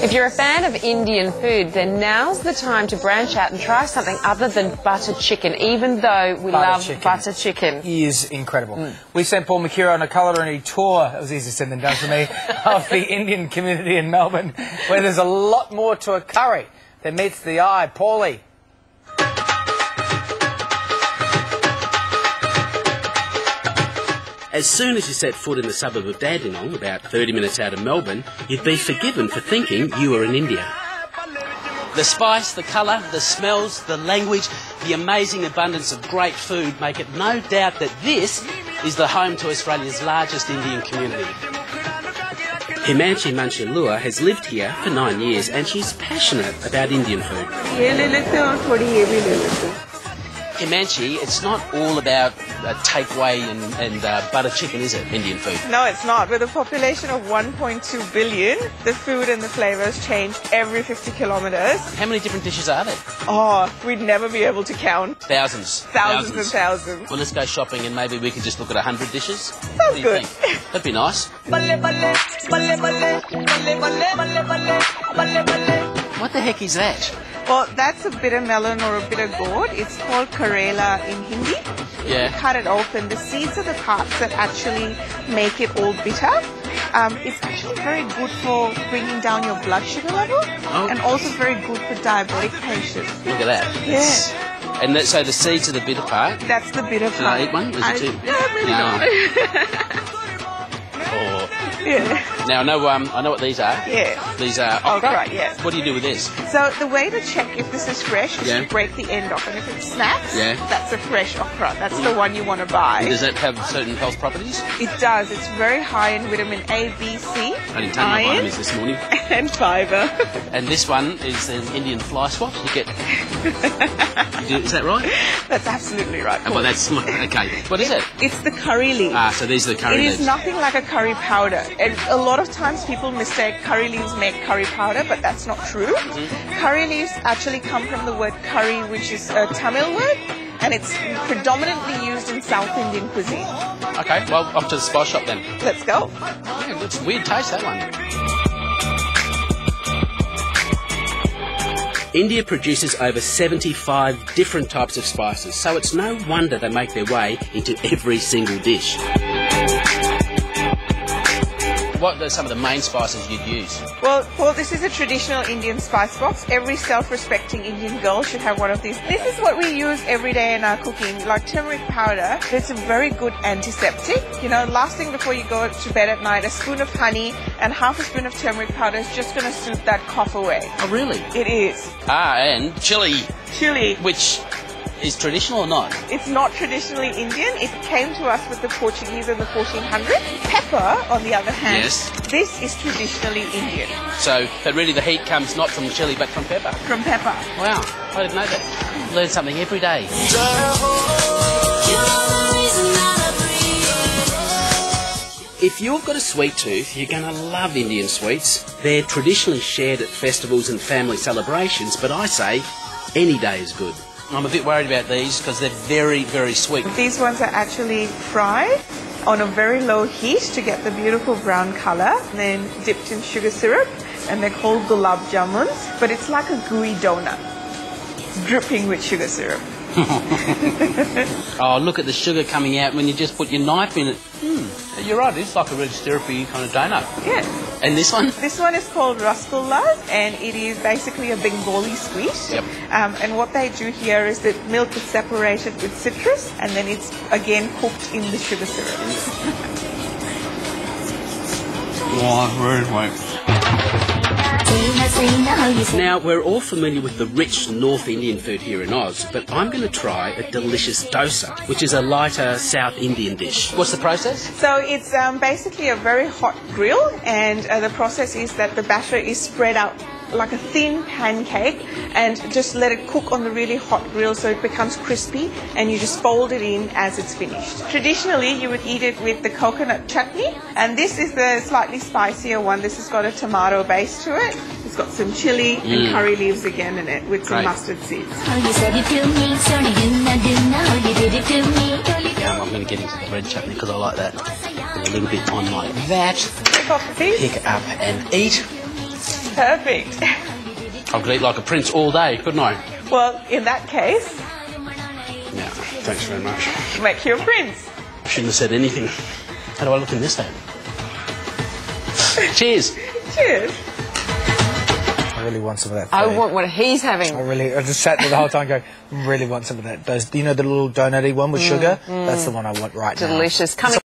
If you're a fan of Indian food, then now's the time to branch out and try something other than butter chicken, even though we love butter chicken. It is incredible. We sent Paul Mercurio on a culinary tour, it was easier said than done for me, of the Indian community in Melbourne, where there's a lot more to a curry than meets the eye. Paulie. As soon as you set foot in the suburb of Dandenong, about 30 minutes out of Melbourne, you'd be forgiven for thinking you were in India. The spice, the colour, the smells, the language, the amazing abundance of great food make it no doubt that this is the home to Australia's largest Indian community. Himanshi has lived here for 9 years and she's passionate about Indian food. Himanshi, it's not all about takeaway and butter chicken, is it, Indian food? No, it's not. With a population of 1.2 billion, the food and the flavours change every 50 kilometres. How many different dishes are there? Oh, we'd never be able to count. Thousands. Thousands and thousands. Well, let's go shopping and maybe we could just look at 100 dishes. Sounds good. That'd be nice. What the heck is that? Well, that's a bitter melon or a bitter gourd. It's called Karela in Hindi. Yeah. Cut it open. The seeds are the parts that actually make it all bitter. It's actually very good for bringing down your blood sugar level and also very good for diabetic patients. Look at that. Yeah. And so the seeds are the bitter part? That's the bitter Should part. I eat one? Is it too? No, maybe not. Yeah. Now, I know what these are. Yeah. These are okra? Okra, yes. What do you do with this? So the way to check if this is fresh is you break the end off, and if it snaps, that's a fresh okra. That's the one you want to buy. And does that have certain health properties? It does. It's very high in vitamin A, B, C, I didn't take my vitamins this morning. And fibre. And this one is an Indian fly swap. You get... Is that right? That's absolutely right. Oh, well, that's... Okay. What is it? It's the curry leaves. Ah, so these are the curry leaves. It is nothing like a curry powder. And a lot of times people mistake curry leaves make curry powder, but that's not true. Curry leaves actually come from the word curry, which is a Tamil word, and it's predominantly used in South Indian cuisine. Okay, well, off to the spice shop then. Let's go. Yeah, it's a weird taste, that one. India produces over 75 different types of spices, so it's no wonder they make their way into every single dish. What are some of the main spices you'd use? Well, Paul, this is a traditional Indian spice box. Every self-respecting Indian girl should have one of these. This is what we use every day in our cooking, like turmeric powder. It's a very good antiseptic. You know, last thing before you go to bed at night, a spoon of honey and half a spoon of turmeric powder is just going to soothe that cough away. Oh, really? It is. Ah, and chili. Chili. Which is traditional or not? It's not traditionally Indian. It came to us with the Portuguese in the 1400s. Pepper, on the other hand, this is traditionally Indian. So, but really the heat comes not from chili but from pepper? From pepper. Wow, I didn't know that. Learn something every day. If you've got a sweet tooth, you're going to love Indian sweets. They're traditionally shared at festivals and family celebrations, but I say any day is good. I'm a bit worried about these because they're very, very sweet. These ones are actually fried on a very low heat to get the beautiful brown colour, and then dipped in sugar syrup, and they're called gulab jamuns, but it's like a gooey donut, dripping with sugar syrup. Oh, look at the sugar coming out when you just put your knife in it. You're right, it's like a really syrupy kind of donut. Yeah. And this one? This one is called rasgulla, and it is basically a Bengali sweet. Yep. And what they do here is that milk is separated with citrus, and then it's again cooked in the sugar syrup. Oh, very sweet. Now, we're all familiar with the rich North Indian food here in Oz, but I'm going to try a delicious dosa, which is a lighter South Indian dish. What's the process? So it's basically a very hot grill, and the process is that the batter is spread out like a thin pancake and just let it cook on the really hot grill so it becomes crispy, and you just fold it in as it's finished. Traditionally, you would eat it with the coconut chutney, and this is the slightly spicier one. This has got a tomato base to it. It's got some chili and curry leaves again in it with some mustard seeds. I'm going to get into the red chutney because I like that. And a little bit on like that. Take off the piece. Pick up and eat. Perfect. I could eat like a prince all day, couldn't I? Well, in that case, Yeah, thanks very much. make you a prince. I shouldn't have said anything. How do I look in this then? Cheers. Cheers. I really want some of that. I want what he's having. I just sat there the whole time going, really want some of that. Those, you know, the little donut-y one with sugar? That's the one I want right now. Delicious. Coming